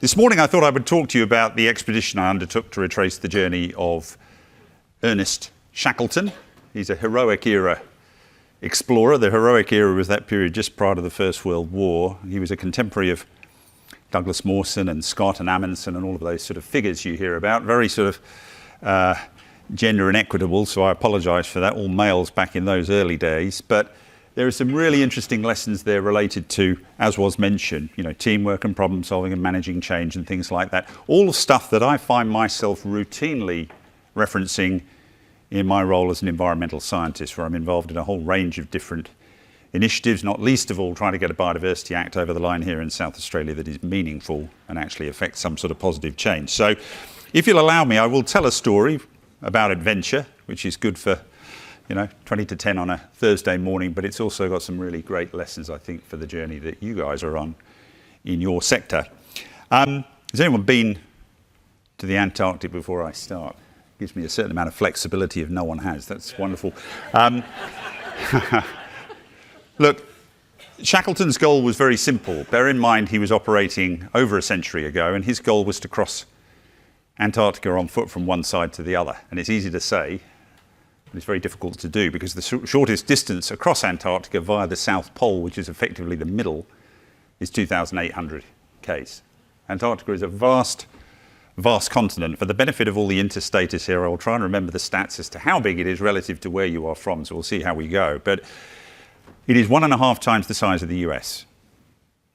This morning I thought I would talk to you about the expedition I undertook to retrace the journey of Ernest Shackleton. He's a heroic era explorer. The heroic era was that period just prior to the First World War. He was a contemporary of Douglas Mawson and Scott and Amundsen and all of those sort of figures you hear about. Very sort of gender inequitable, so I apologise for that, all males back in those early days. But there are some really interesting lessons there related to, as was mentioned, teamwork and problem solving and managing change and things like that. All stuff that I find myself routinely referencing in my role as an environmental scientist, where I'm involved in a whole range of different initiatives, not least of all trying to get a Biodiversity Act over the line here in South Australia that is meaningful and actually affects some sort of positive change. So if you'll allow me, I will tell a story about adventure, which is good for 20 to 10 on a Thursday morning, but it's also got some really great lessons, I think, for the journey that you guys are on in your sector. Has anyone been to the Antarctic before I start? Gives me a certain amount of flexibility if no one has. That's wonderful. Look, Shackleton's goal was very simple. Bear in mind he was operating over a century ago, and his goal was to cross Antarctica on foot from one side to the other. And it's easy to say, but it's very difficult to do, because the shortest distance across Antarctica via the South Pole, which is effectively the middle, is 2,800 k's. Antarctica is a vast continent. For the benefit of all the interstaters here, I'll try and remember the stats as to how big it is relative to where you are from, so we'll see how we go. But it is 1.5 times the size of the US,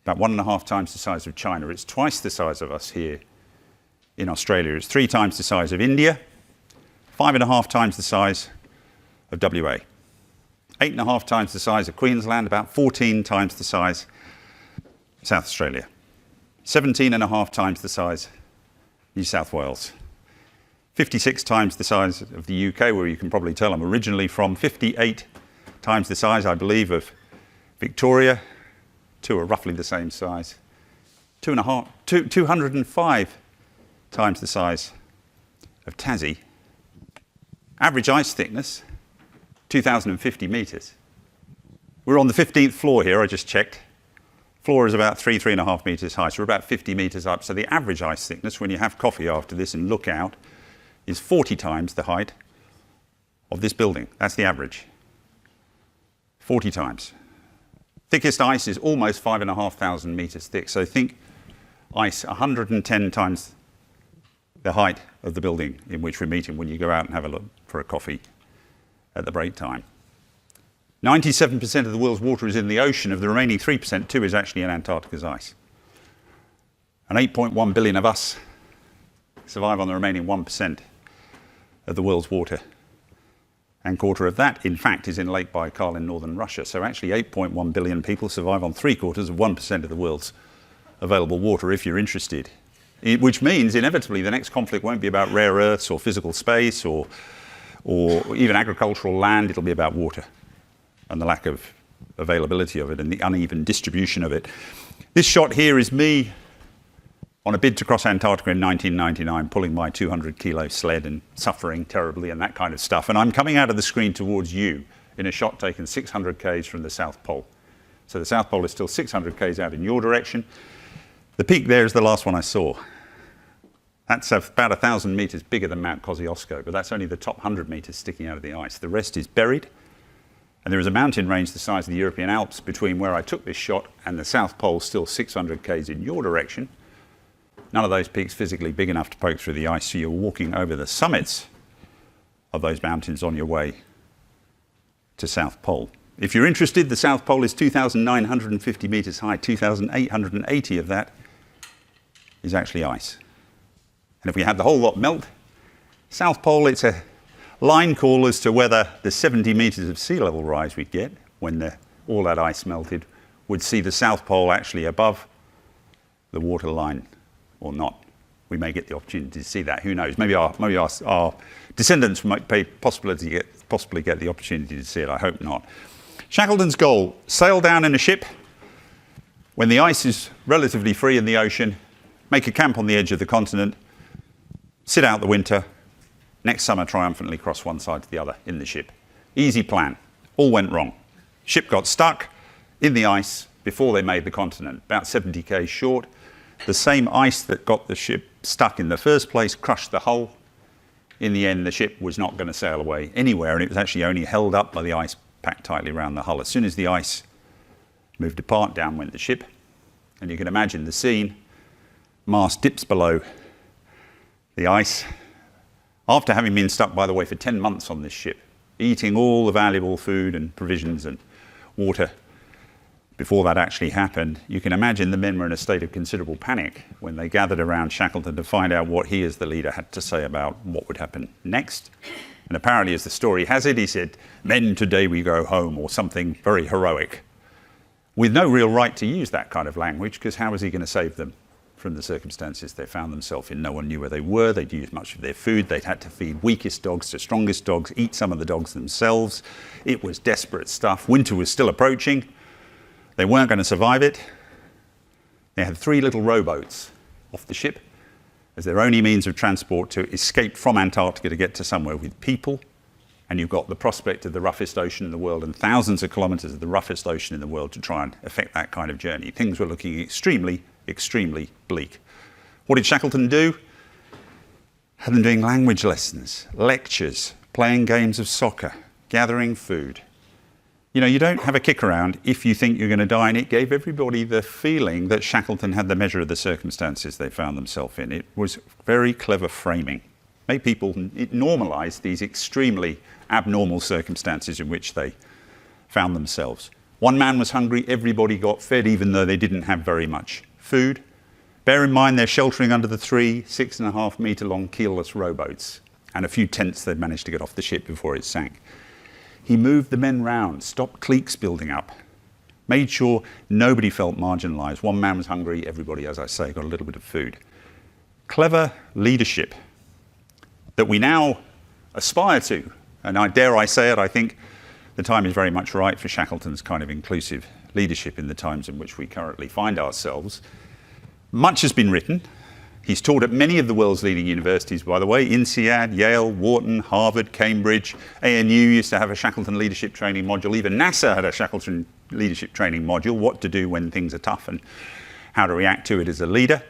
about 1.5 times the size of China. It's twice the size of us here in Australia. It's 3 times the size of India, 5.5 times the size of WA, 8.5 times the size of Queensland, about 14 times the size of South Australia, 17.5 times the size of New South Wales, 56 times the size of the UK, where you can probably tell I'm originally from, 58 times the size, I believe, of Victoria. Two are roughly the same size. 205 times the size of Tassie. Average ice thickness, 2,050 metres. We're on the 15th floor here, I just checked. Floor is about 3.5 metres high, so we're about 50 metres up. So the average ice thickness, when you have coffee after this and look out, is 40 times the height of this building. That's the average. 40 times. Thickest ice is almost 5,500 metres thick. So think ice 110 times the height of the building in which we're meeting when you go out and have a look for a coffee at the break time. 97% of the world's water is in the ocean. Of the remaining 3%, 2 is actually in Antarctica's ice. And 8.1 billion of us survive on the remaining 1% of the world's water. And quarter of that, in fact, is in Lake Baikal in northern Russia. So actually 8.1 billion people survive on 3/4 of 1% of the world's available water, if you're interested. Which means, inevitably, the next conflict won't be about rare earths or physical space or even agricultural land. It'll be about water and the lack of availability of it and the uneven distribution of it. This shot here is me on a bid to cross Antarctica in 1999, pulling my 200-kilo sled and suffering terribly and that kind of stuff. And I'm coming out of the screen towards you in a shot taken 600 k's from the South Pole. So the South Pole is still 600 k's out in your direction. The peak there is the last one I saw. That's about 1,000 metres bigger than Mount Kosciuszko, but that's only the top 100 metres sticking out of the ice. The rest is buried. And there is a mountain range the size of the European Alps between where I took this shot and the South Pole, still 600 k's in your direction. None of those peaks physically big enough to poke through the ice, so you're walking over the summits of those mountains on your way to South Pole. If you're interested, the South Pole is 2,950 metres high. 2,880 of that is actually ice. And if we had the whole lot melt, South Pole, it's a line call as to whether the 70 metres of sea level rise we'd get when all that ice melted would see the South Pole actually above the water line or not. We may get the opportunity to see that. Who knows? Maybe our descendants might possibly get the opportunity to see it. I hope not. Shackleton's goal: sail down in a ship when the ice is relatively free in the ocean, make a camp on the edge of the continent, sit out the winter, next summer triumphantly cross one side to the other in the ship. Easy plan. All went wrong. Ship got stuck in the ice before they made the continent, about 70 k's short. The same ice that got the ship stuck in the first place crushed the hull. In the end, the ship was not going to sail away anywhere, and it was actually only held up by the ice packed tightly around the hull. As soon as the ice moved apart, down went the ship. And you can imagine the scene. Mast dips below the ice. After having been stuck, by the way, for 10 months on this ship, eating all the valuable food and provisions and water before that actually happened, you can imagine the men were in a state of considerable panic when they gathered around Shackleton to find out what he as the leader had to say about what would happen next. And apparently, as the story has it, he said, "Men, today we go home," or something very heroic, with no real right to use that kind of language, because how was he going to save them from the circumstances they found themselves in? No one knew where they were. They'd used much of their food. They'd had to feed weakest dogs to strongest dogs, eat some of the dogs themselves. It was desperate stuff. Winter was still approaching. They weren't going to survive it. They had 3 little rowboats off the ship as their only means of transport to escape from Antarctica to get to somewhere with people. And you've got the prospect of the roughest ocean in the world and thousands of kilometers of the roughest ocean in the world to try and effect that kind of journey. Things were looking extremely, extremely bleak. What did Shackleton do? Had them doing language lessons, lectures, playing games of soccer, gathering food. You know, you don't have a kick around if you think you're going to die, and it gave everybody the feeling that Shackleton had the measure of the circumstances they found themselves in. It was very clever framing. Made people, it normalised these extremely abnormal circumstances in which they found themselves. One man was hungry, everybody got fed, even though they didn't have very much food. Bear in mind they're sheltering under the 3 6.5 metre long keelless rowboats and a few tents they'd managed to get off the ship before it sank. He moved the men round, stopped cliques building up, made sure nobody felt marginalised. One man was hungry, everybody, as I say, got a little bit of food. Clever leadership that we now aspire to, and dare I say it, I think the time is very much right for Shackleton's kind of inclusive leadership in the times in which we currently find ourselves. Much has been written. He's taught at many of the world's leading universities, by the way, INSEAD, Yale, Wharton, Harvard, Cambridge. ANU used to have a Shackleton leadership training module. Even NASA had a Shackleton leadership training module, what to do when things are tough and how to react to it as a leader.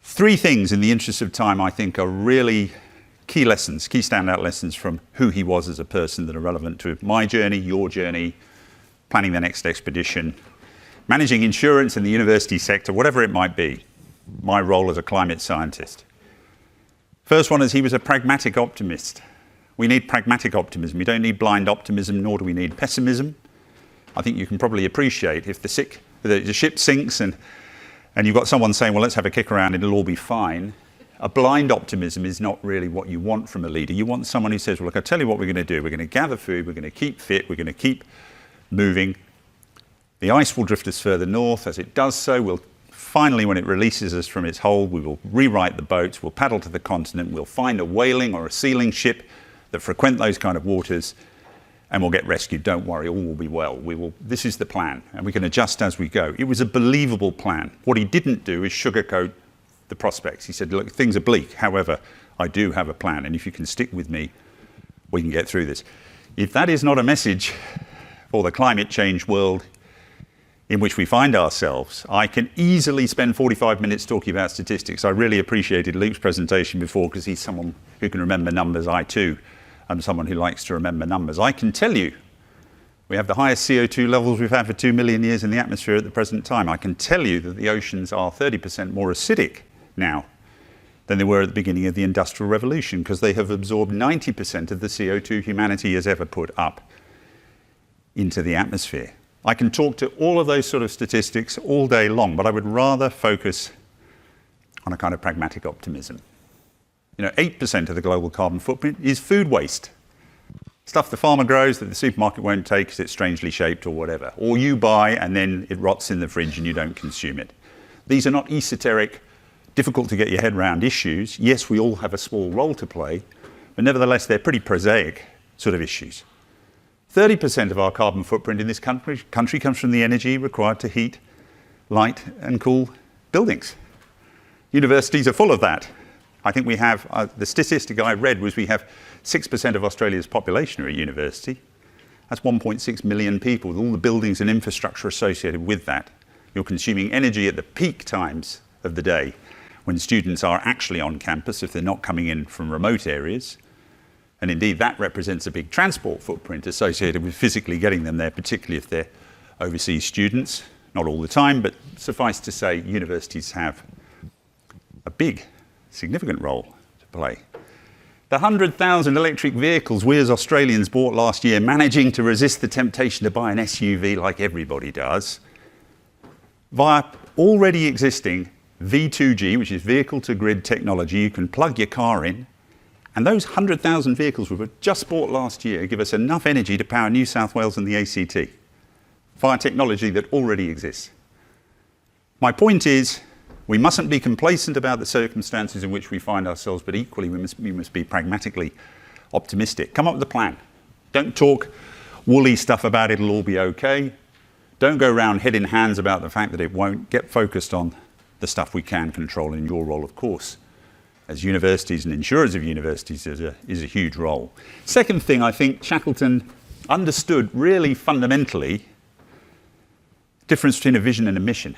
3 things, in the interest of time, I think are really key lessons, key standout lessons from who he was as a person that are relevant to my journey, your journey, planning the next expedition, managing insurance in the university sector, whatever it might be, my role as a climate scientist. First one is he was a pragmatic optimist. We need pragmatic optimism. We don't need blind optimism, nor do we need pessimism. I think you can probably appreciate if the ship sinks and you've got someone saying, well, let's have a kick around, it'll all be fine. A blind optimism is not really what you want from a leader. You want someone who says, well, look, I'll tell you what we're going to do. We're going to gather food, we're going to keep fit, we're going to keep moving. The ice will drift us further north. As it does so, we'll finally, when it releases us from its hold, we will rewrite the boats, we'll paddle to the continent, we'll find a whaling or a sealing ship that frequent those kind of waters, and we'll get rescued. Don't worry, all will be well. This is the plan, and we can adjust as we go. It was a believable plan. What he didn't do is sugarcoat the prospects. He said, look, things are bleak. However, I do have a plan, and if you can stick with me, we can get through this. If that is not a message for the climate change world in which we find ourselves, I can easily spend 45 minutes talking about statistics. I really appreciated Luke's presentation before because he's someone who can remember numbers. I too am someone who likes to remember numbers. I can tell you we have the highest CO2 levels we've had for 2 million years in the atmosphere at the present time. I can tell you that the oceans are 30% more acidic now than they were at the beginning of the Industrial Revolution because they have absorbed 90% of the CO2 humanity has ever put up into the atmosphere. I can talk to all of those sort of statistics all day long, but I would rather focus on a kind of pragmatic optimism. 8% of the global carbon footprint is food waste. Stuff the farmer grows that the supermarket won't take because it's strangely shaped or whatever. Or you buy and then it rots in the fridge and you don't consume it. These are not esoteric, difficult to get your head around issues. Yes, we all have a small role to play, but nevertheless, they're pretty prosaic sort of issues. 30% of our carbon footprint in this country comes from the energy required to heat, light, and cool buildings. Universities are full of that. I think we have, the statistic I read was we have 6% of Australia's population are at university. That's 1.6 million people with all the buildings and infrastructure associated with that. You're consuming energy at the peak times of the day when students are actually on campus if they're not coming in from remote areas. And indeed, that represents a big transport footprint associated with physically getting them there, particularly if they're overseas students. Not all the time, but suffice to say, universities have a big, significant role to play. The 100,000 electric vehicles we as Australians bought last year, managing to resist the temptation to buy an SUV like everybody does, via already existing V2G, which is vehicle-to-grid technology, you can plug your car in, and those 100,000 vehicles we just bought last year give us enough energy to power New South Wales and the ACT, via technology that already exists. My point is, we mustn't be complacent about the circumstances in which we find ourselves, but equally we must be pragmatically optimistic. Come up with a plan. Don't talk woolly stuff about it'll all be okay. Don't go around head in hands about the fact that it won't. Get focused on the stuff we can control, and your role, of course, as universities and insurers of universities is a huge role. Second thing, I think Shackleton understood really fundamentally the difference between a vision and a mission.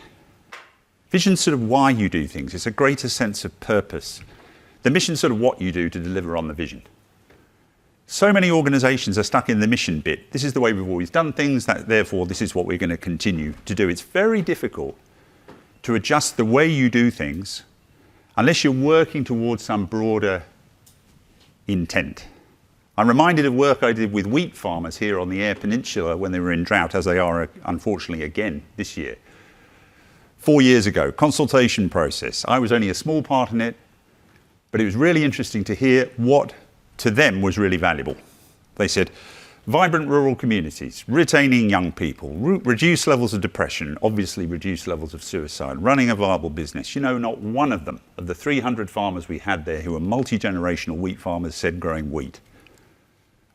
Vision's sort of why you do things. It's a greater sense of purpose. The mission's sort of what you do to deliver on the vision. So many organisations are stuck in the mission bit. This is the way we've always done things, therefore this is what we're going to continue to do. It's very difficult to adjust the way you do things unless you're working towards some broader intent. I'm reminded of work I did with wheat farmers here on the Eyre Peninsula when they were in drought, as they are unfortunately again this year. 4 years ago, consultation process. I was only a small part in it, but it was really interesting to hear what to them was really valuable. They said, vibrant rural communities, retaining young people, reduce levels of depression, obviously reduce levels of suicide, running a viable business. You know, not one of them, of the 300 farmers we had there who were multi-generational wheat farmers, said growing wheat.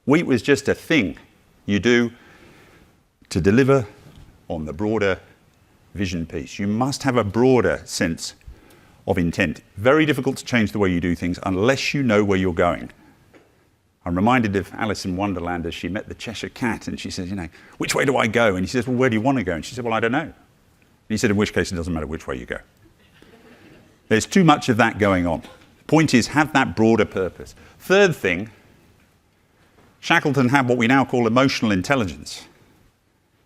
Wheat was just a thing you do to deliver on the broader vision piece. You must have a broader sense of intent. Very difficult to change the way you do things unless you know where you're going. I'm reminded of Alice in Wonderland as she met the Cheshire Cat, and she says, you know, which way do I go? And he says, well, where do you want to go? And she said, well, I don't know. And he said, in which case it doesn't matter which way you go. There's too much of that going on. Point is, have that broader purpose. Third thing, Shackleton had what we now call emotional intelligence.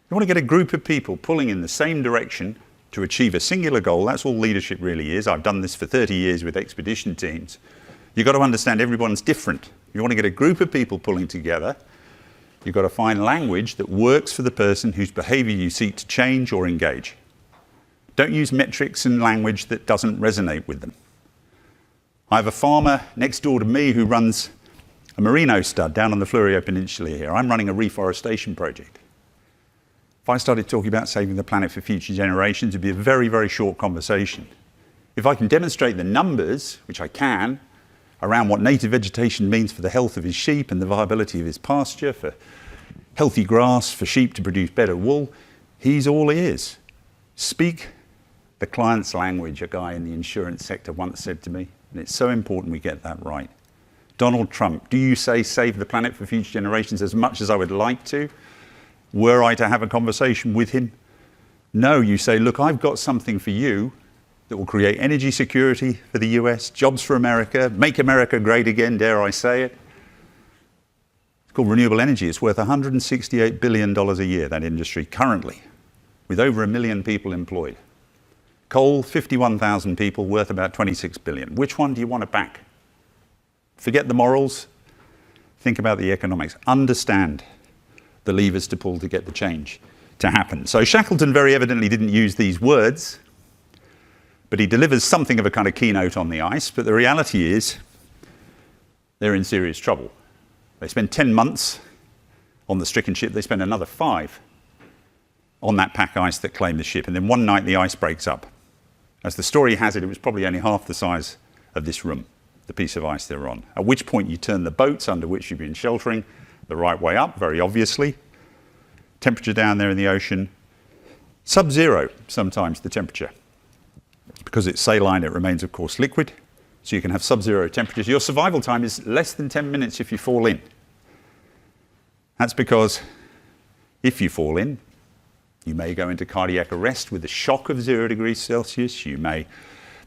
You want to get a group of people pulling in the same direction to achieve a singular goal. That's all leadership really is. I've done this for 30 years with expedition teams. You've got to understand everyone's different. You want to get a group of people pulling together. You've got to find language that works for the person whose behaviour you seek to change or engage. Don't use metrics and language that doesn't resonate with them. I have a farmer next door to me who runs a merino stud down on the Fleurieu Peninsula here. I'm running a reforestation project. If I started talking about saving the planet for future generations, it'd be a very, very short conversation. If I can demonstrate the numbers, which I can, around what native vegetation means for the health of his sheep and the viability of his pasture, for healthy grass, for sheep to produce better wool, he's all ears. Speak the client's language, a guy in the insurance sector once said to me, and it's so important we get that right. Donald Trump, do you say save the planet for future generations as much as I would like to? Were I to have a conversation with him? No, you say, look, I've got something for you that will create energy security for the US, jobs for America, make America great again, dare I say it. It's called renewable energy. It's worth $168 billion a year, that industry, currently, with over 1 million people employed. Coal, 51,000 people, worth about $26 billion. Which one do you want to back? Forget the morals. Think about the economics. Understand the levers to pull to get the change to happen. So Shackleton very evidently didn't use these words, but he delivers something of a kind of keynote on the ice. But the reality is they're in serious trouble. They spend 10 months on the stricken ship. They spend another 5 on that pack ice that claimed the ship. And then one night the ice breaks up. As the story has it, it was probably only half the size of this room, the piece of ice they were on. At which point you turn the boats under which you've been sheltering the right way up, very obviously. Temperature down there in the ocean, sub-zero sometimes the temperature. Because it's saline, it remains, of course, liquid. So you can have sub-zero temperatures. Your survival time is less than 10 minutes if you fall in. That's because if you fall in, you may go into cardiac arrest with the shock of 0 degrees Celsius. You may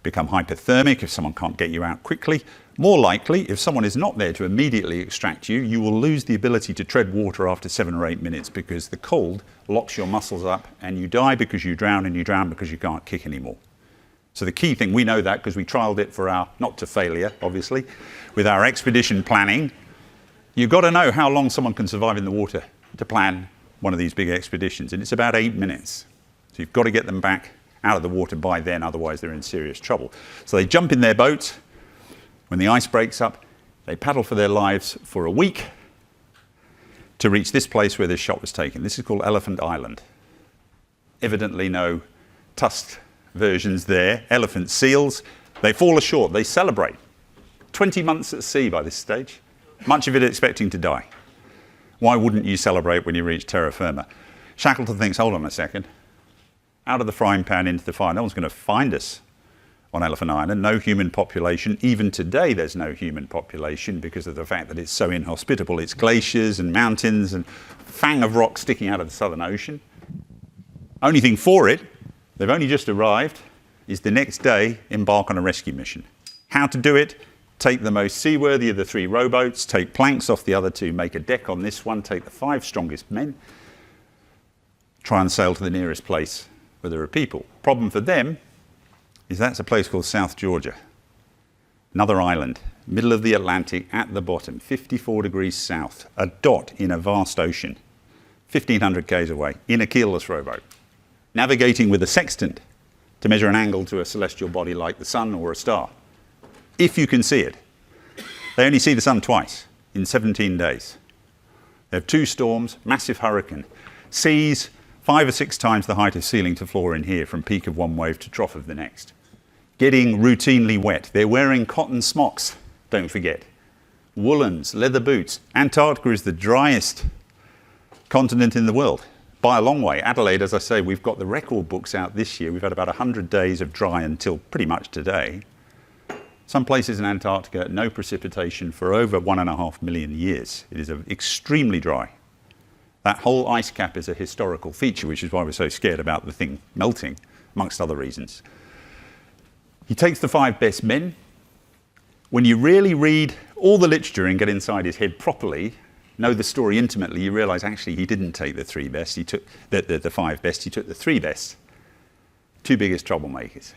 become hypothermic if someone can't get you out quickly. More likely, if someone is not there to immediately extract you, you will lose the ability to tread water after 7 or 8 minutes because the cold locks your muscles up and you die because you drown, and you drown because you can't kick anymore. So the key thing, we know that because we trialled it for our, not to failure, obviously, with our expedition planning. You've got to know how long someone can survive in the water to plan one of these big expeditions, and it's about 8 minutes. So you've got to get them back out of the water by then, otherwise they're in serious trouble. So they jump in their boat. When the ice breaks up, they paddle for their lives for a week to reach this place where this shot was taken. This is called Elephant Island. Evidently no tusked versions there. Elephant seals. They fall ashore. They celebrate. 20 months at sea by this stage. Much of it expecting to die. Why wouldn't you celebrate when you reach terra firma? Shackleton thinks, hold on a second. Out of the frying pan into the fire. No one's going to find us on Elephant Island. No human population. Even today there's no human population because of the fact that it's so inhospitable. It's glaciers and mountains and fang of rock sticking out of the Southern Ocean. Only thing for it, they've only just arrived, is the next day embark on a rescue mission. How to do it? Take the most seaworthy of the 3 rowboats, take planks off the other 2, make a deck on this one, take the 5 strongest men, try and sail to the nearest place where there are people. Problem for them is that's a place called South Georgia. Another island, middle of the Atlantic, at the bottom, 54 degrees south, a dot in a vast ocean, 1,500 k's away, in a keelless rowboat, navigating with a sextant to measure an angle to a celestial body like the sun or a star. If you can see it. They only see the sun twice in 17 days. They have 2 storms, massive hurricane, seas 5 or 6 times the height of ceiling to floor in here, from peak of one wave to trough of the next. Getting routinely wet. They're wearing cotton smocks, don't forget. Woolens, leather boots. Antarctica is the driest continent in the world, by a long way. Adelaide, as I say, we've got the record books out this year. We've had about 100 days of dry until pretty much today. Some places in Antarctica, no precipitation for over 1.5 million years. It is extremely dry. That whole ice cap is a historical feature, which is why we're so scared about the thing melting, amongst other reasons. He takes the 5 best men. When you really read all the literature and get inside his head properly, know the story intimately, you realise actually he didn't take the 3 best. He took the 5 best. He took the 3 best. 2 biggest troublemakers.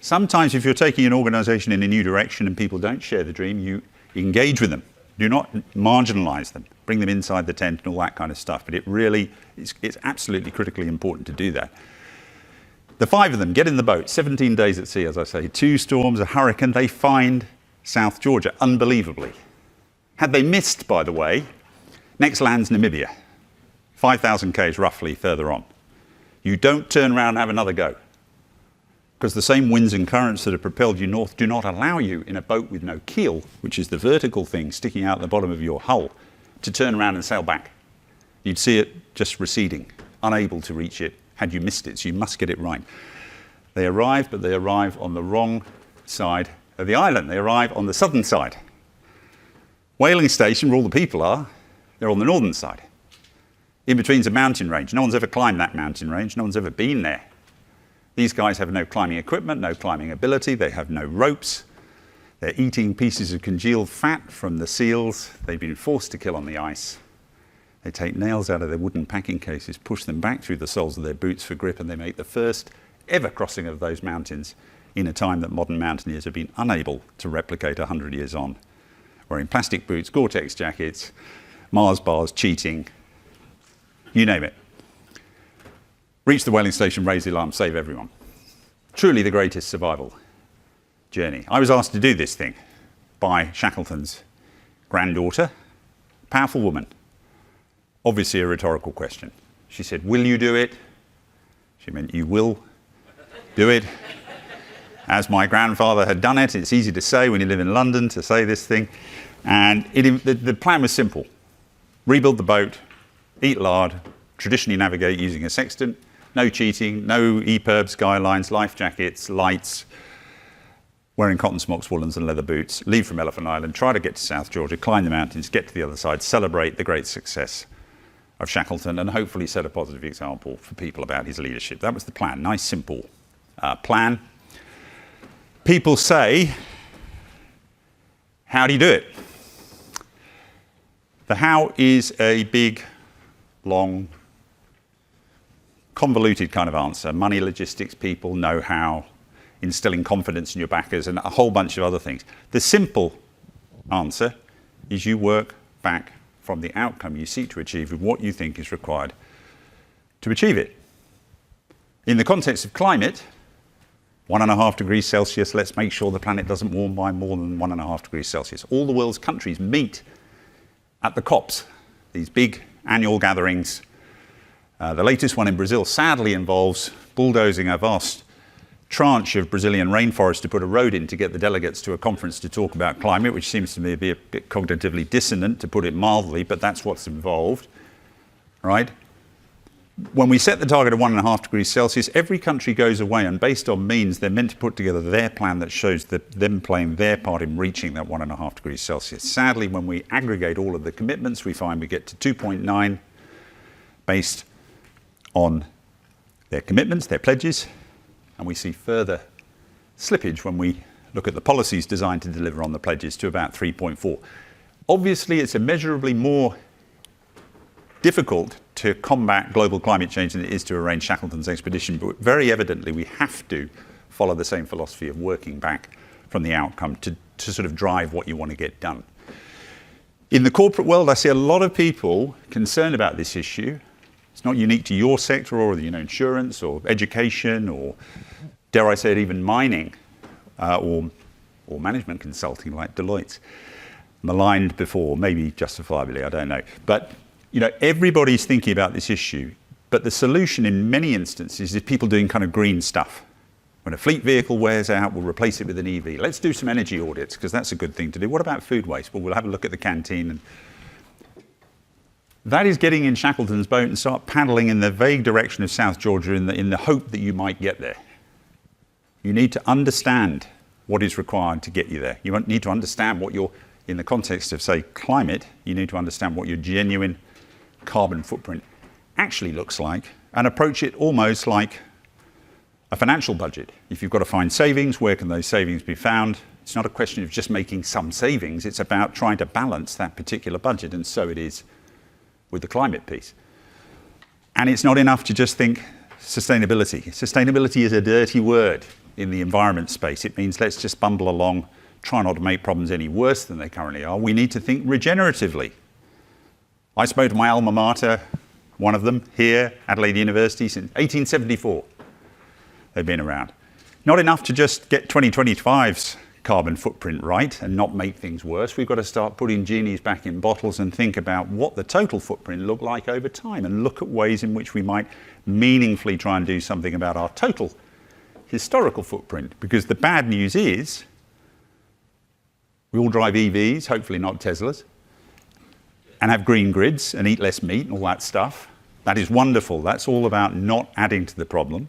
Sometimes if you're taking an organisation in a new direction and people don't share the dream, you engage with them. Do not marginalise them. Bring them inside the tent and all that kind of stuff. But it's absolutely critically important to do that. The 5 of them get in the boat, 17 days at sea, as I say, 2 storms, a hurricane. They find South Georgia, unbelievably. Had they missed, by the way, next land's Namibia, 5,000 k's roughly further on. You don't turn around and have another go, because the same winds and currents that have propelled you north do not allow you in a boat with no keel, which is the vertical thing sticking out the bottom of your hull, to turn around and sail back. You'd see it just receding, unable to reach it had you missed it, so you must get it right. They arrive, but they arrive on the wrong side of the island. They arrive on the southern side. Whaling station, where all the people are, they're on the northern side. In between's a mountain range. No one's ever climbed that mountain range. No one's ever been there. These guys have no climbing equipment, no climbing ability. They have no ropes. They're eating pieces of congealed fat from the seals they've been forced to kill on the ice. They take nails out of their wooden packing cases, push them back through the soles of their boots for grip, and they make the first ever crossing of those mountains in a time that modern mountaineers have been unable to replicate 100 years on. Wearing plastic boots, Gore-Tex jackets, Mars bars, cheating, you name it. Reach the whaling station, raise the alarm, save everyone. Truly the greatest survival journey. I was asked to do this thing by Shackleton's granddaughter, powerful woman. Obviously a rhetorical question. She said, will you do it? She meant you will do it. As my grandfather had done it. It's easy to say when you live in London to say this thing. And the plan was simple. Rebuild the boat, eat lard, traditionally navigate using a sextant, no cheating, no EPIRB skylines, life jackets, lights, wearing cotton smocks, woolens and leather boots, leave from Elephant Island, try to get to South Georgia, climb the mountains, get to the other side, celebrate the great success of Shackleton and hopefully set a positive example for people about his leadership. That was the plan. Nice, simple plan. people say, how do you do it? The how is a big, long, convoluted kind of answer. Money, logistics, people, know-how, instilling confidence in your backers, and a whole bunch of other things. The simple answer is you work back from the outcome you seek to achieve with what you think is required to achieve it. In the context of climate, 1.5 degrees Celsius, let's make sure the planet doesn't warm by more than 1.5 degrees Celsius. All the world's countries meet at the COPs, these big annual gatherings. The latest one in Brazil sadly involves bulldozing a vast tranche of Brazilian rainforest to put a road in to get the delegates to a conference to talk about climate, which seems to me to be a bit cognitively dissonant, to put it mildly, but that's what's involved, right? When we set the target of 1.5 degrees Celsius, every country goes away and based on means, they're meant to put together their plan that shows them playing their part in reaching that 1.5 degrees Celsius. Sadly, when we aggregate all of the commitments, we find we get to 2.9 based on their commitments, their pledges, and we see further slippage when we look at the policies designed to deliver on the pledges to about 3.4. Obviously, it's immeasurably more difficult to combat global climate change than it is to arrange Shackleton's expedition, but very evidently we have to follow the same philosophy of working back from the outcome to sort of drive what you want to get done. In the corporate world, I see a lot of people concerned about this issue. It's not unique to your sector or insurance or education or, dare I say it, even mining or management consulting like Deloitte's. Maligned before, maybe justifiably, I don't know. But everybody's thinking about this issue, but the solution in many instances is people doing kind of green stuff. When a fleet vehicle wears out, we'll replace it with an EV. Let's do some energy audits, because that's a good thing to do. What about food waste? Well, we'll have a look at the canteen. And that is getting in Shackleton's boat and start paddling in the vague direction of South Georgia in the hope that you might get there. You need to understand what is required to get you there. You need to understand what you're, in the context of, say, climate, you need to understand what your genuine carbon footprint actually looks like and approach it almost like a financial budget. If you've got to find savings, where can those savings be found? It's not a question of just making some savings, it's about trying to balance that particular budget, and so it is with the climate piece. And it's not enough to just think sustainability. Sustainability is a dirty word in the environment space. It means let's just bumble along, try not to make problems any worse than they currently are. We need to think regeneratively. I spoke to my alma mater, one of them, here, Adelaide University, since 1874. They've been around. Not enough to just get 2025's carbon footprint right and not make things worse. We've got to start putting genies back in bottles and think about what the total footprint look like over time and look at ways in which we might meaningfully try and do something about our total historical footprint. Because the bad news is we all drive EVs, hopefully not Teslas, and have green grids and eat less meat and all that stuff. That is wonderful. That's all about not adding to the problem.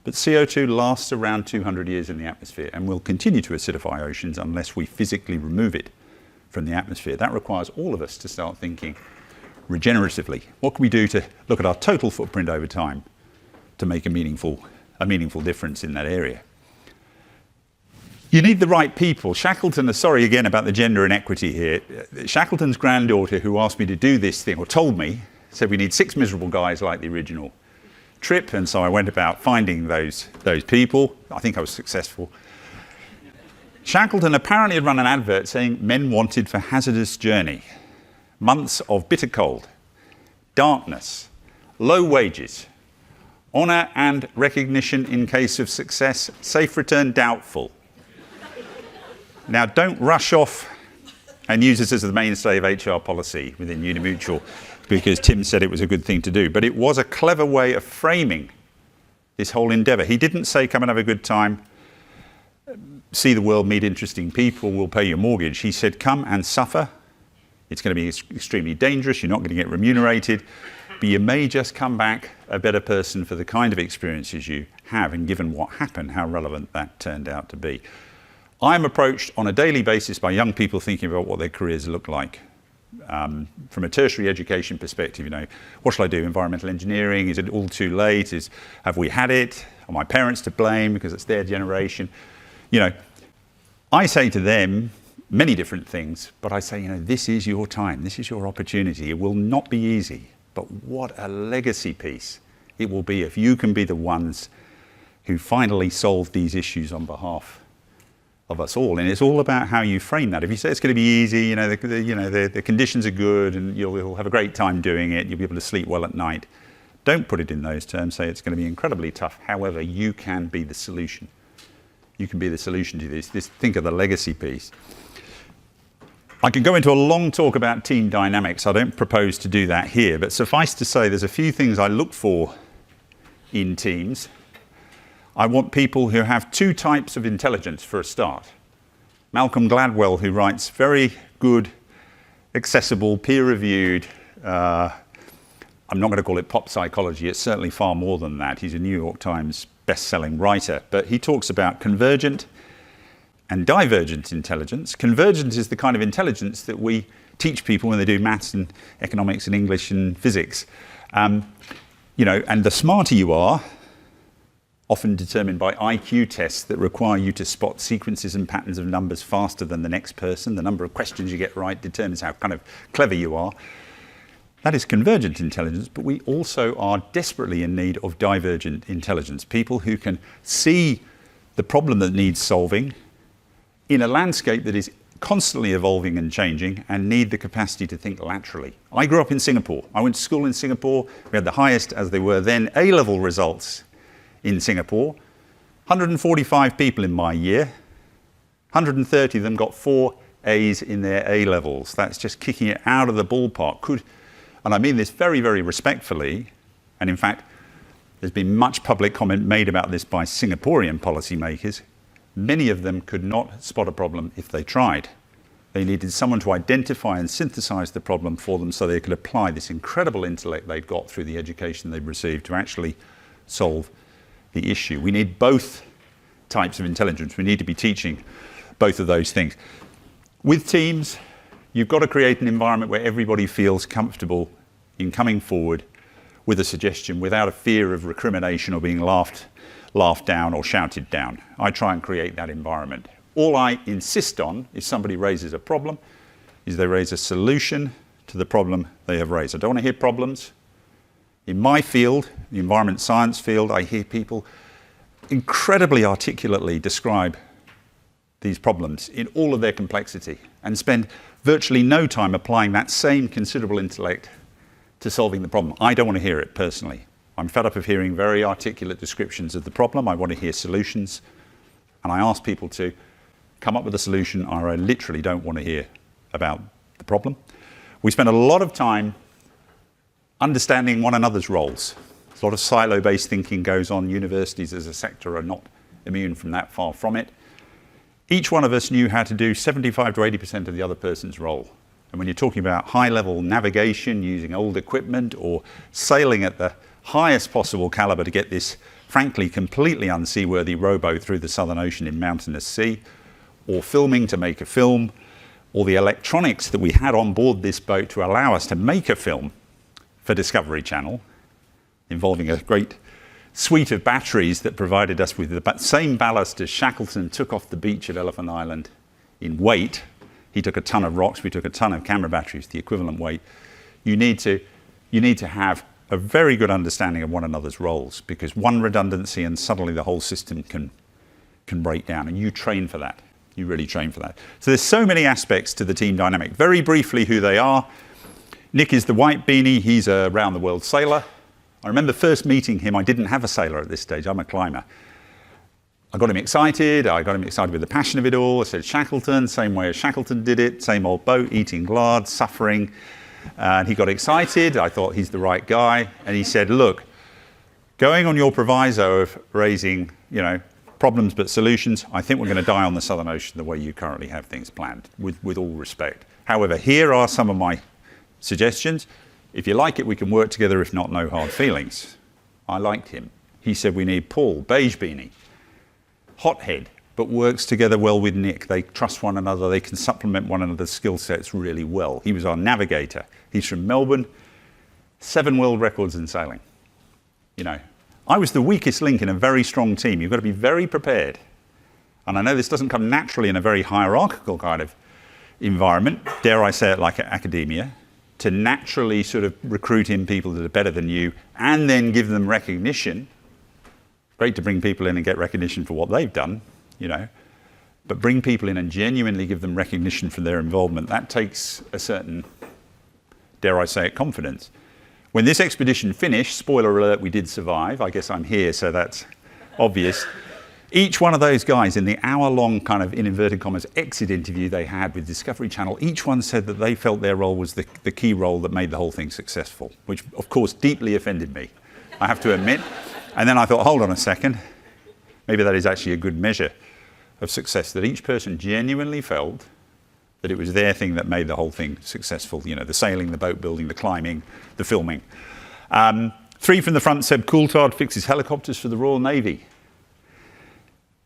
But CO2 lasts around 200 years in the atmosphere and will continue to acidify oceans unless we physically remove it from the atmosphere. That requires all of us to start thinking regeneratively. What can we do to look at our total footprint over time to make a meaningful difference in that area? You need the right people. Shackleton, sorry again about the gender inequity here. Shackleton's granddaughter, who asked me to do this thing, or told me, said we need 6 miserable guys like the original trip, and so I went about finding those people. I think I was successful. Shackleton apparently had run an advert saying men wanted for hazardous journey, months of bitter cold, darkness, low wages, honour and recognition in case of success, safe return doubtful. Now, don't rush off and use this as the mainstay of HR policy within Unimutual, because Tim said it was a good thing to do. But it was a clever way of framing this whole endeavour. He didn't say, come and have a good time, see the world, meet interesting people, we'll pay your mortgage. He said, come and suffer. It's going to be extremely dangerous. You're not going to get remunerated. But you may just come back a better person for the kind of experiences you have. And given what happened, how relevant that turned out to be. I'm approached on a daily basis by young people thinking about what their careers look like. From a tertiary education perspective, what shall I do? Environmental engineering? Is it all too late? Have we had it? Are my parents to blame because it's their generation? You know, I say to them many different things, but I say, you know, this is your time, this is your opportunity. It will not be easy, but what a legacy piece it will be if you can be the ones who finally solve these issues on behalf of us all. And it's all about how you frame that. If you say it's going to be easy, you know, the conditions are good and you'll have a great time doing it, you'll be able to sleep well at night. Don't put it in those terms. Say it's going to be incredibly tough. However, you can be the solution. You can be the solution to this. Think of the legacy piece. I could go into a long talk about team dynamics. I don't propose to do that here, but suffice to say there's a few things I look for in teams. I want people who have two types of intelligence for a start. Malcolm Gladwell, who writes very good, accessible, peer-reviewed, I'm not going to call it pop psychology, it's certainly far more than that. He's a New York Times best-selling writer, but he talks about convergent and divergent intelligence. Convergent is the kind of intelligence that we teach people when they do maths and economics and English and physics. You know, and the smarter you are, often determined by IQ tests that require you to spot sequences and patterns of numbers faster than the next person. The number of questions you get right determines how kind of clever you are. That is convergent intelligence, but we also are desperately in need of divergent intelligence. People who can see the problem that needs solving in a landscape that is constantly evolving and changing and need the capacity to think laterally. I grew up in Singapore. I went to school in Singapore. We had the highest, as they were then, A-level results in Singapore. 145 people in my year. 130 of them got 4 A's in their A-levels. That's just kicking it out of the ballpark. And I mean this very, very respectfully. And in fact, there's been much public comment made about this by Singaporean policymakers. Many of them could not spot a problem if they tried. They needed someone to identify and synthesize the problem for them so they could apply this incredible intellect they'd got through the education they've received to actually solve the issue. We need both types of intelligence. We need to be teaching both of those things. With teams, you've got to create an environment where everybody feels comfortable in coming forward with a suggestion without a fear of recrimination or being laughed down or shouted down. I try and create that environment. All I insist on, if somebody raises a problem, is they raise a solution to the problem they have raised. I don't want to hear problems. In my field, the environment science field, I hear people incredibly articulately describe these problems in all of their complexity and spend virtually no time applying that same considerable intellect to solving the problem. I don't want to hear it personally. I'm fed up of hearing very articulate descriptions of the problem. I want to hear solutions. And I ask people to come up with a solution, or I literally don't want to hear about the problem. We spend a lot of time understanding one another's roles. A lot of silo-based thinking goes on. Universities as a sector are not immune from that, far from it. Each one of us knew how to do 75 to 80% of the other person's role. And when you're talking about high-level navigation using old equipment or sailing at the highest possible caliber to get this, frankly, completely unseaworthy rowboat through the Southern Ocean in mountainous sea, or filming to make a film, or the electronics that we had on board this boat to allow us to make a film for Discovery Channel, involving a great suite of batteries that provided us with the same ballast as Shackleton took off the beach at Elephant Island in weight. He took a ton of rocks, we took a ton of camera batteries, the equivalent weight. You need to have a very good understanding of one another's roles, because one redundancy and suddenly the whole system can break down, and you train for that. You really train for that. So there's so many aspects to the team dynamic. Very briefly, who they are. Nick is the white beanie. He's a round-the-world sailor. I remember first meeting him. I didn't have a sailor at this stage. I'm a climber. I got him excited. I got him excited with the passion of it all. I said, Shackleton, same way as Shackleton did it, same old boat, eating lard, suffering. And he got excited. I thought he's the right guy. And he said, look, going on your proviso of raising, problems but solutions, I think we're going to die on the Southern Ocean the way you currently have things planned, with all respect. However, here are some of my suggestions. If you like it, we can work together. If not, no hard feelings. I liked him. He said we need Paul, beige beanie, hothead, but works together well with Nick. They trust one another. They can supplement one another's skill sets really well. He was our navigator. He's from Melbourne, 7 world records in sailing. I was the weakest link in a very strong team. You've got to be very prepared. And I know this doesn't come naturally in a very hierarchical kind of environment, dare I say it, like academia, to naturally sort of recruit in people that are better than you and then give them recognition. Great to bring people in and get recognition for what they've done, you know, but bring people in and genuinely give them recognition for their involvement. That takes a certain, dare I say it, confidence. When this expedition finished, spoiler alert, we did survive. I guess I'm here, so that's obvious. Each one of those guys in the hour-long kind of, in inverted commas, exit interview they had with Discovery Channel, each one said that they felt their role was the key role that made the whole thing successful, which, of course, deeply offended me, I have to admit. And then I thought, hold on a second, maybe that is actually a good measure of success, that each person genuinely felt that it was their thing that made the whole thing successful. You know, the sailing, the boat building, the climbing, the filming. 3 from the front, Seb Coulthard fixes helicopters for the Royal Navy.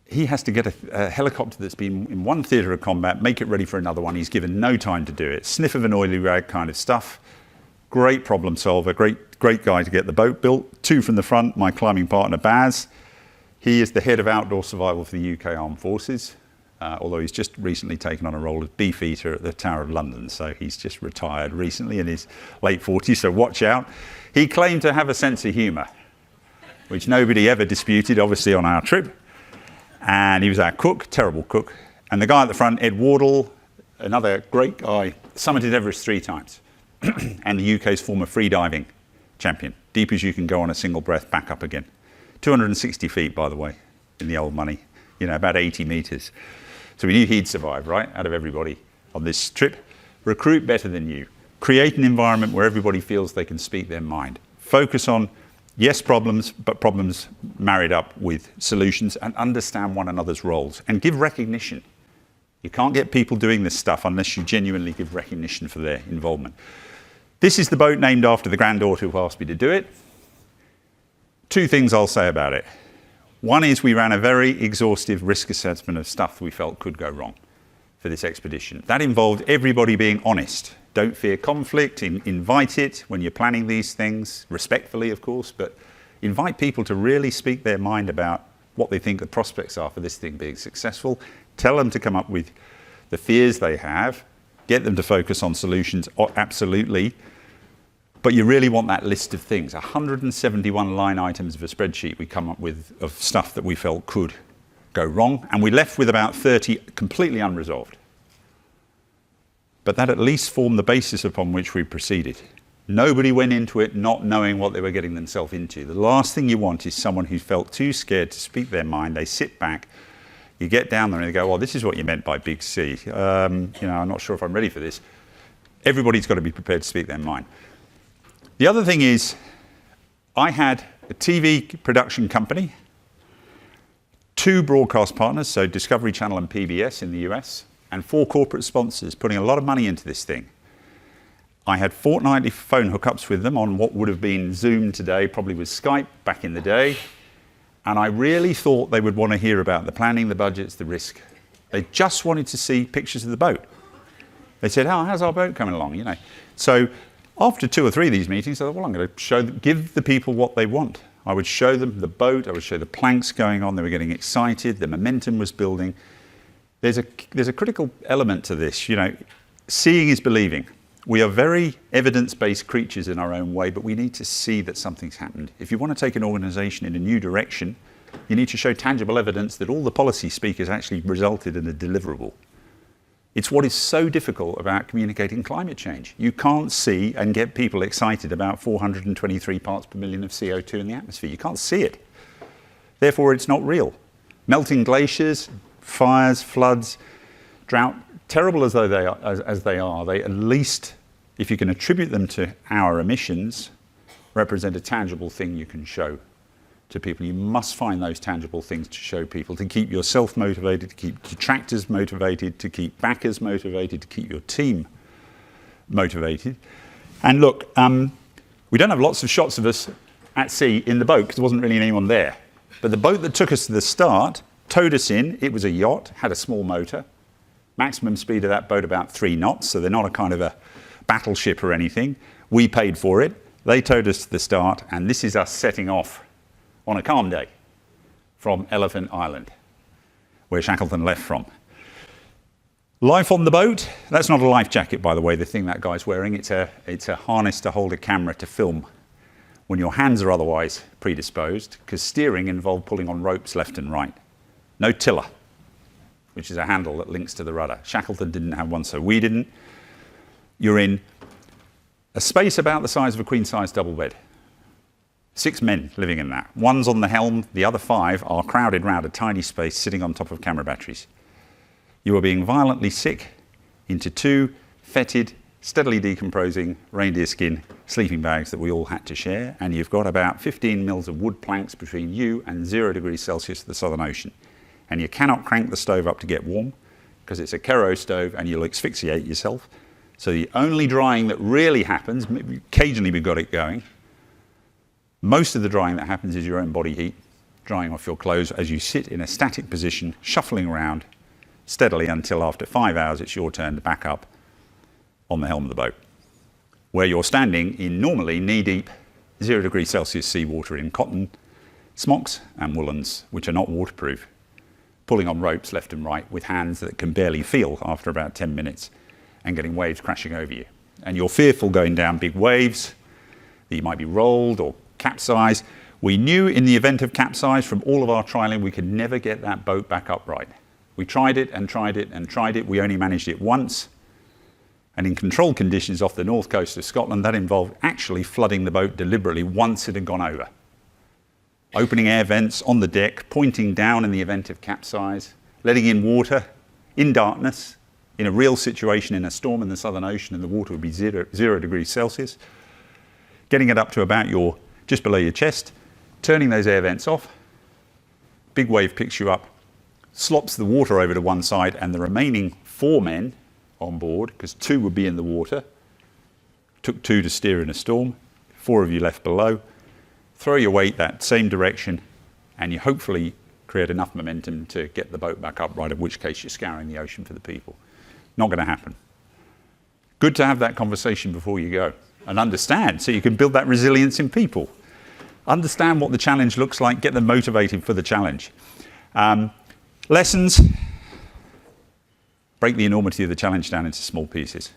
He has to get a helicopter that's been in one theatre of combat, make it ready for another one. He's given no time to do it. Sniff of an oily rag kind of stuff. Great problem solver, great guy to get the boat built. 2 from the front, my climbing partner Baz. He is the head of outdoor survival for the UK Armed Forces, although he's just recently taken on a role as beefeater at the Tower of London. So he's just retired recently in his late 40s, so watch out. He claimed to have a sense of humour, which nobody ever disputed, obviously, on our trip. And he was our cook, terrible cook. And the guy at the front, Ed Wardle, another great guy, summited Everest 3 times. And the UK's former freediving champion. Deep as you can go on a single breath, back up again. 260 feet, by the way, in the old money. You know, about 80 metres. So we knew he'd survive, right, out of everybody on this trip. Recruit better than you. Create an environment where everybody feels they can speak their mind. Focus on, yes, problems, but problems married up with solutions, and understand one another's roles. And give recognition. You can't get people doing this stuff unless you genuinely give recognition for their involvement. This is the boat named after the granddaughter who asked me to do it. 2 things I'll say about it. One is we ran a very exhaustive risk assessment of stuff we felt could go wrong for this expedition. That involved everybody being honest. Don't fear conflict, invite it when you're planning these things, respectfully, of course, but invite people to really speak their mind about what they think the prospects are for this thing being successful. Tell them to come up with the fears they have, get them to focus on solutions, absolutely. But you really want that list of things, 171 line items of a spreadsheet we come up with of stuff that we felt could go wrong, and we left with about 30 completely unresolved. But that at least formed the basis upon which we proceeded. Nobody went into it not knowing what they were getting themselves into. The last thing you want is someone who felt too scared to speak their mind. They sit back, you get down there and they go, well, this is what you meant by big C. You know, I'm not sure if I'm ready for this. Everybody's got to be prepared to speak their mind. The other thing is, I had a TV production company, 2 broadcast partners, so Discovery Channel and PBS in the US, and 4 corporate sponsors putting a lot of money into this thing. I had fortnightly phone hookups with them on what would have been Zoom today, probably with Skype back in the day. And I really thought they would want to hear about the planning, the budgets, the risk. They just wanted to see pictures of the boat. They said, oh, how's our boat coming along? You know. So after 2 or 3 of these meetings, I thought, well, I'm going to give the people what they want. I would show them the boat, I would show the planks going on, they were getting excited, the momentum was building. There's a critical element to this, you know, seeing is believing. We are very evidence-based creatures in our own way, but we need to see that something's happened. If you want to take an organization in a new direction, you need to show tangible evidence that all the policy speak has actually resulted in a deliverable. It's what is so difficult about communicating climate change. You can't see and get people excited about 423 parts per million of CO2 in the atmosphere. You can't see it. Therefore, it's not real. Melting glaciers, fires, floods, drought, terrible as though they are, they at least, if you can attribute them to our emissions, represent a tangible thing you can show to people. You must find those tangible things to show people, to keep yourself motivated, to keep detractors motivated, to keep backers motivated, to keep your team motivated. And look, we don't have lots of shots of us at sea in the boat because there wasn't really anyone there. But the boat that took us to the start towed us in. It was a yacht, had a small motor. Maximum speed of that boat about 3 knots, so they're not a kind of a battleship or anything. We paid for it. They towed us to the start, and this is us setting off on a calm day from Elephant Island. where Shackleton left from. Life on the boat, that's not a life jacket, by the way, the thing that guy's wearing. It's a harness to hold a camera to film when your hands are otherwise predisposed, because steering involved pulling on ropes left and right. No tiller, which is a handle that links to the rudder. Shackleton didn't have one, so we didn't. You're in a space about the size of a queen-size double bed. 6 men living in that. One's on the helm, the other 5 are crowded round a tiny space sitting on top of camera batteries. You are being violently sick into 2 fetid, steadily decomposing reindeer skin sleeping bags that we all had to share, and you've got about 15 mils of wood planks between you and 0 degrees Celsius of the Southern Ocean. And you cannot crank the stove up to get warm, because it's a Kero stove and you'll asphyxiate yourself. So the only drying that really happens, occasionally we've got it going, most of the drying that happens is your own body heat, drying off your clothes as you sit in a static position, shuffling around steadily until after 5 hours it's your turn to back up on the helm of the boat, where you're standing in normally knee-deep 0 degrees Celsius seawater in cotton smocks and woolens, which are not waterproof, pulling on ropes left and right with hands that can barely feel after about 10 minutes and getting waves crashing over you. And you're fearful going down big waves, that you might be rolled or capsize. We knew in the event of capsize from all of our trialing we could never get that boat back upright. We tried it and tried it and tried it. We only managed it once. And in controlled conditions off the north coast of Scotland, that involved actually flooding the boat deliberately once it had gone over. Opening air vents on the deck, pointing down in the event of capsize, letting in water in darkness, in a real situation in a storm in the Southern Ocean, and the water would be 0 degrees Celsius, getting it up to about just below your chest, turning those air vents off, big wave picks you up, slops the water over to one side, and the remaining 4 men on board, because 2 would be in the water, took 2 to steer in a storm, 4 of you left below, throw your weight that same direction, and you hopefully create enough momentum to get the boat back upright, in which case you're scouring the ocean for the people. Not going to happen. Good to have that conversation before you go and understand, so you can build that resilience in people. Understand what the challenge looks like, get them motivated for the challenge. Lessons: break the enormity of the challenge down into small pieces.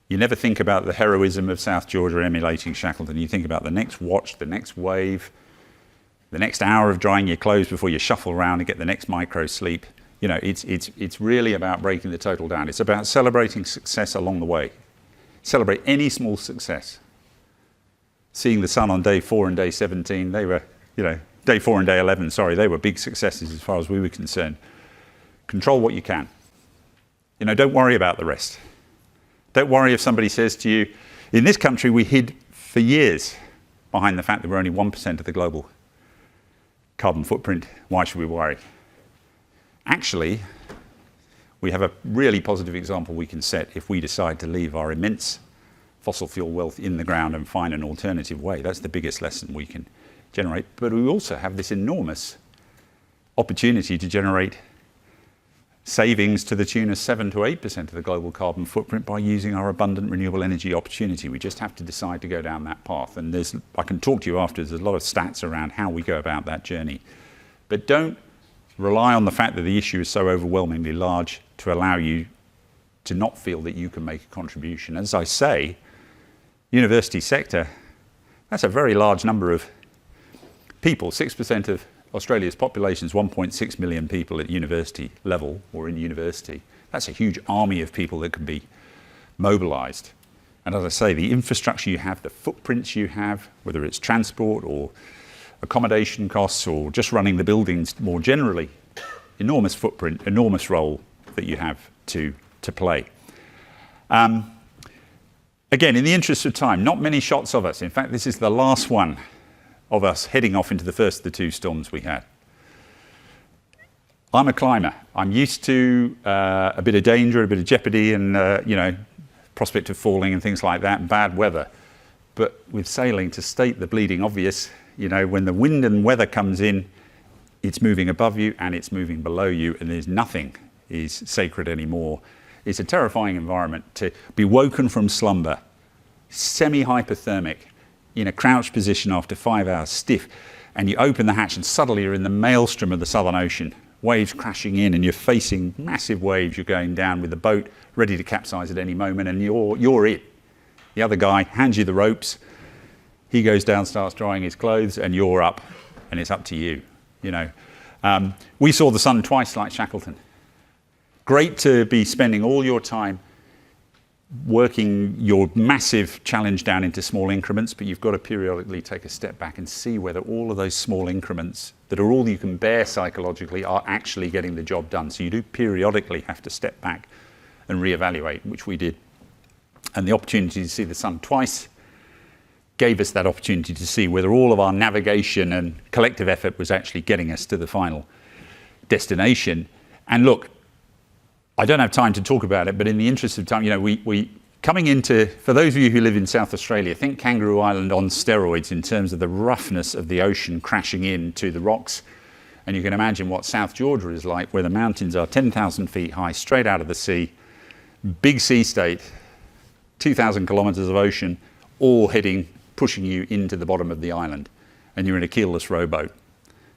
You never think about the heroism of South Georgia emulating Shackleton. You think about the next watch, the next wave, the next hour of drying your clothes before you shuffle around and get the next micro sleep. You know, it's really about breaking the total down. It's about celebrating success along the way. Celebrate any small success. Seeing the sun on day 4 and day 17, they were, day 4 and day 11, sorry, they were big successes as far as we were concerned. Control what you can. Don't worry about the rest. Don't worry if somebody says to you, in this country we hid for years behind the fact that we're only 1% of the global carbon footprint. Why should we worry? Actually, we have a really positive example we can set if we decide to leave our immense fossil fuel wealth in the ground and find an alternative way. That's the biggest lesson we can generate. But we also have this enormous opportunity to generate savings to the tune of 7 to 8% of the global carbon footprint by using our abundant renewable energy opportunity. We just have to decide to go down that path. And I can talk to you afterwards. There's a lot of stats around how we go about that journey. But don't rely on the fact that the issue is so overwhelmingly large to allow you to not feel that you can make a contribution. As I say, university sector, that's a very large number of people. 6% of Australia's population is 1.6 million people at university level or in university. That's a huge army of people that can be mobilised. And as I say, the infrastructure you have, the footprints you have, whether it's transport or accommodation costs or just running the buildings more generally, enormous footprint, enormous role that you have to play. Again, in the interest of time, not many shots of us. In fact, this is the last one of us heading off into the first of the 2 storms we had. I'm a climber. I'm used to a bit of danger, a bit of jeopardy and, prospect of falling and things like that and bad weather. But with sailing, to state the bleeding obvious, when the wind and weather comes in, it's moving above you and it's moving below you, and there's nothing is sacred anymore. It's a terrifying environment to be woken from slumber, semi-hypothermic, in a crouched position after 5 hours stiff, and you open the hatch and suddenly you're in the maelstrom of the Southern Ocean waves crashing in, and you're facing massive waves. You're going down with the boat ready to capsize at any moment, and you're it. The other guy hands you the ropes. He goes down, starts drying his clothes, and you're up, and it's up to you. You know, we saw the sun twice like Shackleton. Great to be spending all your time working your massive challenge down into small increments, but you've got to periodically take a step back and see whether all of those small increments that are all you can bear psychologically are actually getting the job done. So you do periodically have to step back and reevaluate, which we did. And the opportunity to see the sun twice gave us that opportunity to see whether all of our navigation and collective effort was actually getting us to the final destination. And look, I don't have time to talk about it, but in the interest of time, you know, we coming into, for those of you who live in South Australia, think Kangaroo Island on steroids in terms of the roughness of the ocean crashing into the rocks. And you can imagine what South Georgia is like, where the mountains are 10,000 feet high, straight out of the sea, big sea state, 2,000 kilometers of ocean, all pushing you into the bottom of the island. And you're in a keelless rowboat.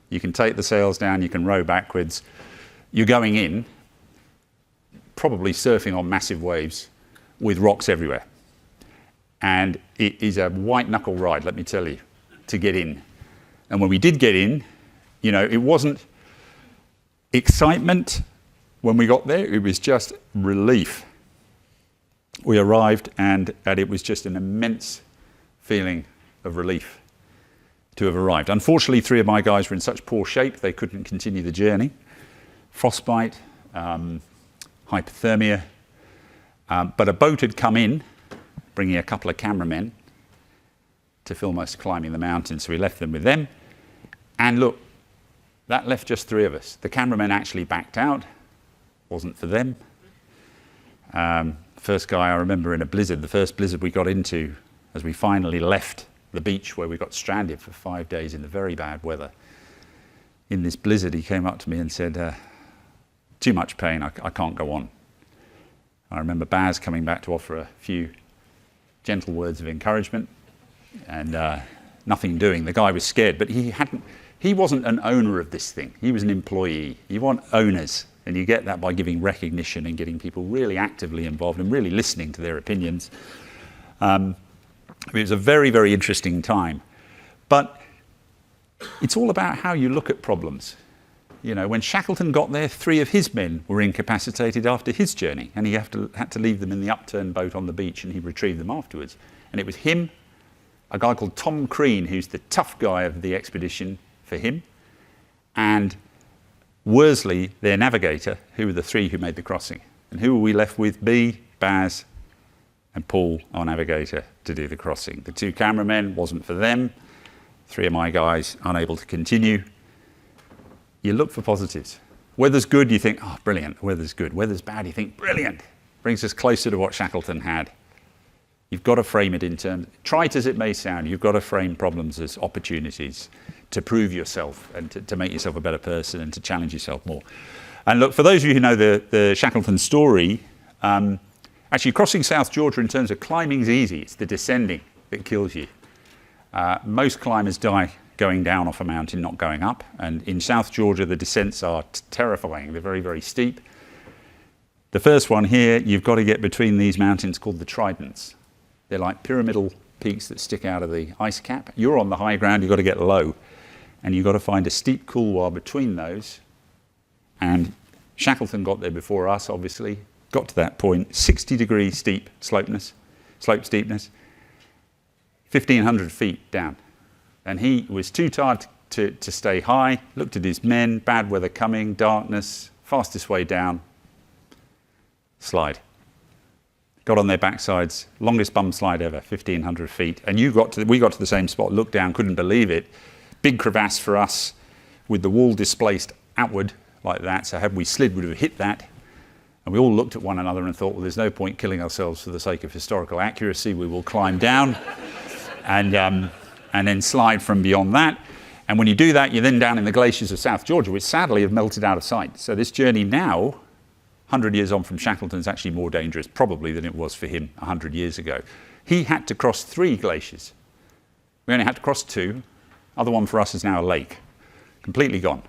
You can take the sails down, you can row backwards. You're going in, probably surfing on massive waves with rocks everywhere. And it is a white knuckle ride, let me tell you, to get in. And when we did get in, you know, it wasn't excitement when we got there, it was just relief. We arrived and it was just an immense feeling of relief to have arrived. Unfortunately, 3 of my guys were in such poor shape they couldn't continue the journey. Frostbite, hypothermia, but a boat had come in, bringing a couple of cameramen to film us climbing the mountain, so we left them with them. And look, that left just 3 of us. The cameramen actually backed out, wasn't for them. First guy I remember in a blizzard, the first blizzard we got into as we finally left the beach where we got stranded for 5 days in the very bad weather. In this blizzard, he came up to me and said, too much pain, I can't go on. I remember Baz coming back to offer a few gentle words of encouragement and nothing doing. The guy was scared, but he wasn't an owner of this thing. He was an employee. You want owners, and you get that by giving recognition and getting people really actively involved and really listening to their opinions. It was a very, very interesting time. But it's all about how you look at problems. You know, when Shackleton got there, 3 of his men were incapacitated after his journey, and he had to leave them in the upturned boat on the beach, and he retrieved them afterwards. And it was him, a guy called Tom Crean, who's the tough guy of the expedition for him, and Worsley, their navigator, who were the 3 who made the crossing. And who were we left with? B, Baz, and Paul, our navigator, to do the crossing. The 2 cameramen, wasn't for them. 3 of my guys, unable to continue. You look for positives. Weather's good, you think, oh, brilliant, weather's good. Weather's bad, you think, brilliant. Brings us closer to what Shackleton had. You've got to frame it in terms, trite as it may sound, you've got to frame problems as opportunities to prove yourself and to make yourself a better person and to challenge yourself more. And look, for those of you who know the Shackleton story, actually crossing South Georgia in terms of climbing is easy. It's the descending that kills you. Most climbers die going down off a mountain, not going up. And in South Georgia, the descents are terrifying. They're very, very steep. The first one here, you've got to get between these mountains called the Tridents. They're like pyramidal peaks that stick out of the ice cap. You're on the high ground, you've got to get low. And you've got to find a steep couloir between those. And Shackleton got there before us, obviously. Got to that point, 60-degree steep slope steepness, 1,500 feet down. And he was too tired to stay high, looked at his men, bad weather coming, darkness, fastest way down, slide. Got on their backsides, longest bum slide ever, 1,500 feet. And we got to the same spot, looked down, couldn't believe it. Big crevasse for us with the wall displaced outward like that. So had we slid, we would have hit that. And we all looked at one another and thought, well, there's no point killing ourselves for the sake of historical accuracy. We will climb down and then slide from beyond that. And when you do that, you're then down in the glaciers of South Georgia, which sadly have melted out of sight. So this journey now, 100 years on from Shackleton, is actually more dangerous probably than it was for him 100 years ago. He had to cross 3 glaciers. We only had to cross 2. Other one for us is now a lake, completely gone.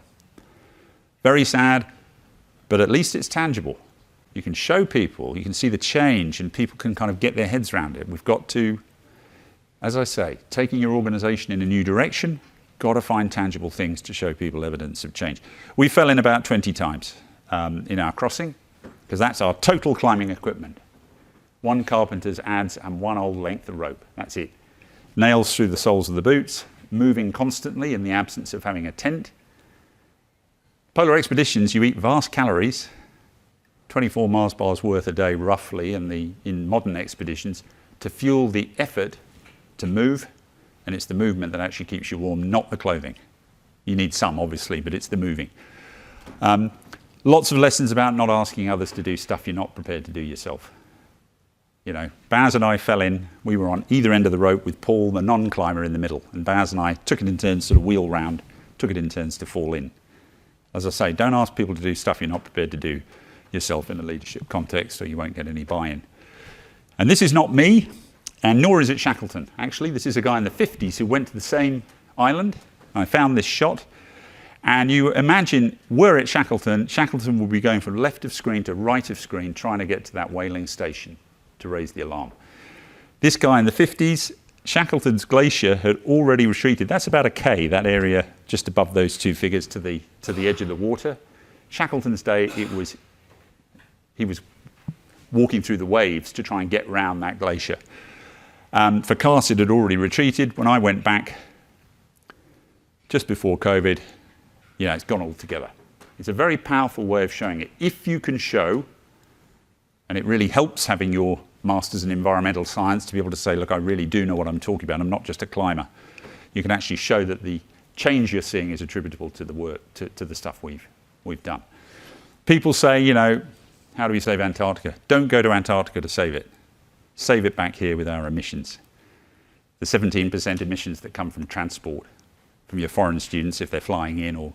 Very sad, but at least it's tangible. You can show people, you can see the change, and people can kind of get their heads around it. We've got to, as I say, taking your organisation in a new direction, got to find tangible things to show people evidence of change. We fell in about 20 times in our crossing, because that's our total climbing equipment. 1 carpenter's adze and 1 old length of rope, that's it. Nails through the soles of the boots, moving constantly in the absence of having a tent. Polar expeditions, you eat vast calories, 24 Mars bars worth a day roughly in modern expeditions, to fuel the effort to move, and it's the movement that actually keeps you warm, not the clothing. You need some, obviously, but it's the moving. Lots of lessons about not asking others to do stuff you're not prepared to do yourself. You know, Baz and I fell in, we were on either end of the rope with Paul, the non-climber, in the middle, and Baz and I took it in turns, sort of wheel round, took it in turns to fall in. As I say, don't ask people to do stuff you're not prepared to do yourself in a leadership context, or you won't get any buy-in. And this is not me, and nor is it Shackleton. Actually, this is a guy in the 50s who went to the same island. I found this shot, and you imagine, were it Shackleton, Shackleton would be going from left of screen to right of screen, trying to get to that whaling station to raise the alarm. This guy in the 50s, Shackleton's glacier had already retreated. That's about a K, that area just above those two figures to the edge of the water. Shackleton's day, he was walking through the waves to try and get round that glacier. For Cars, it had already retreated. When I went back just before COVID, it's gone altogether. It's a very powerful way of showing it. If you can show, and it really helps having your Masters in Environmental Science to be able to say, look, I really do know what I'm talking about. I'm not just a climber. You can actually show that the change you're seeing is attributable to the work, to the stuff we've done. People say, how do we save Antarctica? Don't go to Antarctica to save it. Save it back here with our emissions. The 17% emissions that come from transport, from your foreign students if they're flying in or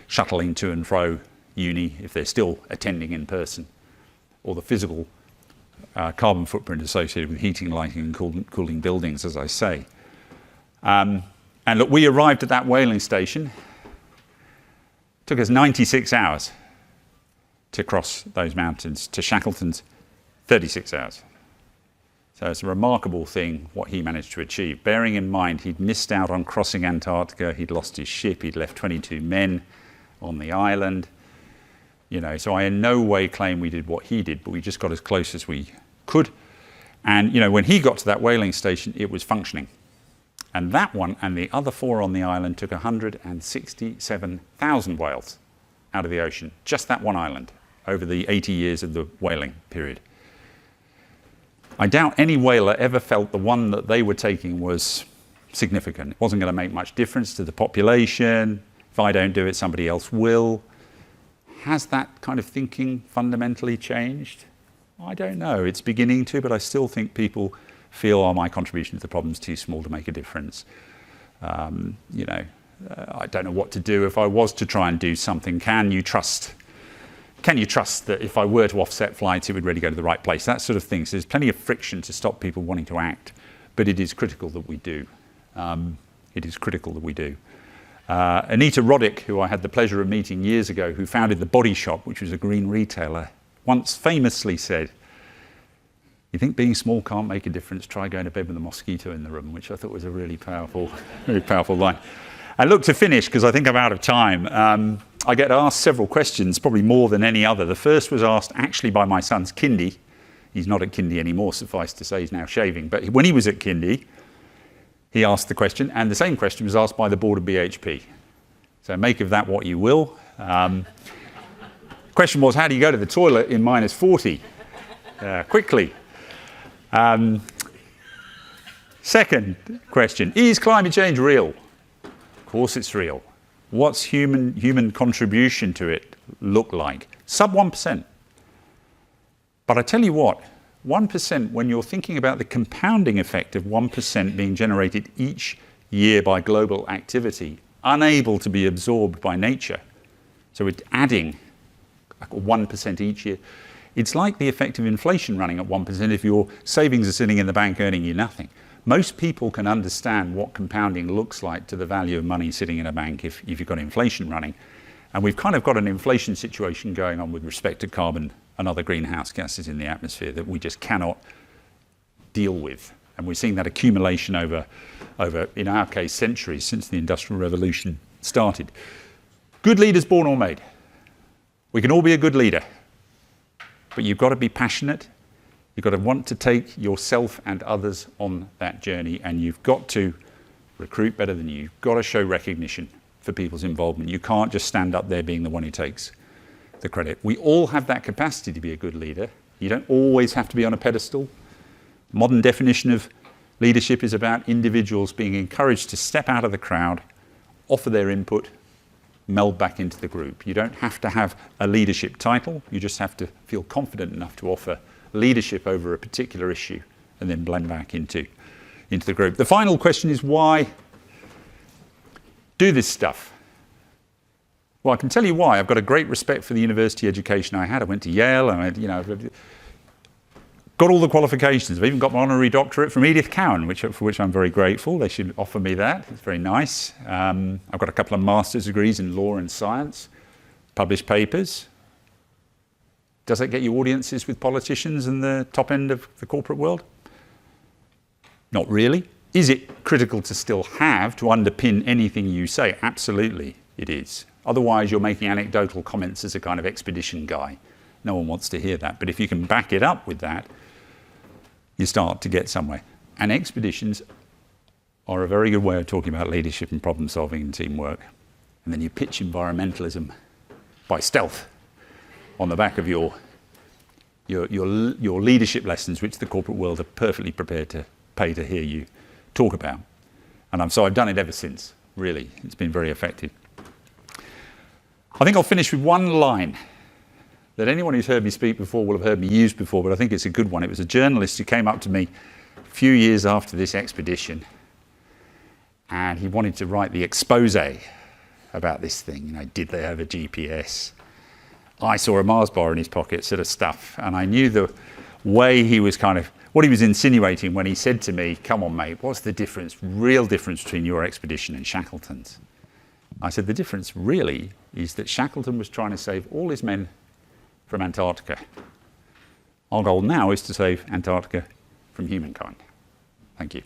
shuttling to and fro uni if they're still attending in person, or the physical carbon footprint associated with heating, lighting and cooling buildings, as I say. And look, we arrived at that whaling station. It took us 96 hours to cross those mountains, to Shackleton's 36 hours. So it's a remarkable thing what he managed to achieve. Bearing in mind he'd missed out on crossing Antarctica, he'd lost his ship, he'd left 22 men on the island. So I in no way claim we did what he did, but we just got as close as we could. And when he got to that whaling station, it was functioning. And that one and the other 4 on the island took 167,000 whales out of the ocean, just that one island, over the 80 years of the whaling period. I doubt any whaler ever felt the one that they were taking was significant. It wasn't going to make much difference to the population. If I don't do it, somebody else will. Has that kind of thinking fundamentally changed? I don't know. It's beginning to, but I still think people feel, my contribution to the problem's too small to make a difference. I don't know what to do if I was to try and do something. Can you trust that if I were to offset flights, it would really go to the right place? That sort of thing. So there's plenty of friction to stop people wanting to act, but it is critical that we do. It is critical that we do. Anita Roddick, who I had the pleasure of meeting years ago, who founded The Body Shop, which was a green retailer, once famously said, "You think being small can't make a difference? Try going to bed with a mosquito in the room," which I thought was a really powerful line. And look, to finish, because I think I'm out of time, I get asked several questions, probably more than any other. The first was asked actually by my son's kindy. He's not at kindy anymore, suffice to say he's now shaving. But when he was at kindy, he asked the question, and the same question was asked by the board of BHP. So make of that what you will. Question was, how do you go to the toilet in minus 40? Quickly. Second question, is climate change real? Of course it's real. What's human contribution to it look like? Sub 1%. But I tell you what, 1%, when you're thinking about the compounding effect of 1% being generated each year by global activity, unable to be absorbed by nature, so it's adding 1% each year, it's like the effect of inflation running at 1% if your savings are sitting in the bank earning you nothing. Most people can understand what compounding looks like to the value of money sitting in a bank if you've got inflation running. And we've kind of got an inflation situation going on with respect to carbon and other greenhouse gases in the atmosphere that we just cannot deal with. And we're seeing that accumulation over, in our case, centuries since the Industrial Revolution started. Good leaders born or made. We can all be a good leader, but you've got to be passionate. You've got to want to take yourself and others on that journey, and you've got to recruit better than you. You've got to show recognition for people's involvement. You can't just stand up there being the one who takes the credit. We all have that capacity to be a good leader. You don't always have to be on a pedestal. Modern definition of leadership is about individuals being encouraged to step out of the crowd, offer their input, meld back into the group. You don't have to have a leadership title. You just have to feel confident enough to offer leadership over a particular issue and then blend back into the group. The final question is, why do this stuff? Well, I can tell you why. I've got a great respect for the university education I had. I went to Yale, and got all the qualifications. I've even got my honorary doctorate from Edith Cowan, for which I'm very grateful. They should offer me that. It's very nice. I've got a couple of master's degrees in law and science, published papers. Does that get you audiences with politicians and the top end of the corporate world? Not really. Is it critical to still have to underpin anything you say? Absolutely, it is. Otherwise, you're making anecdotal comments as a kind of expedition guy. No one wants to hear that. But if you can back it up with that, you start to get somewhere. And expeditions are a very good way of talking about leadership and problem solving and teamwork. And then you pitch environmentalism by stealth on the back of your leadership lessons, which the corporate world are perfectly prepared to pay to hear you talk about. And so I've done it ever since, really. It's been very effective. I think I'll finish with one line that anyone who's heard me speak before will have heard me use before, but I think it's a good one. It was a journalist who came up to me a few years after this expedition, and he wanted to write the expose about this thing. Did they have a GPS? I saw a Mars bar in his pocket, sort of stuff. And I knew the way he was what he was insinuating when he said to me, come on, mate, what's the difference, real difference between your expedition and Shackleton's? I said, the difference really is that Shackleton was trying to save all his men from Antarctica. Our goal now is to save Antarctica from humankind. Thank you.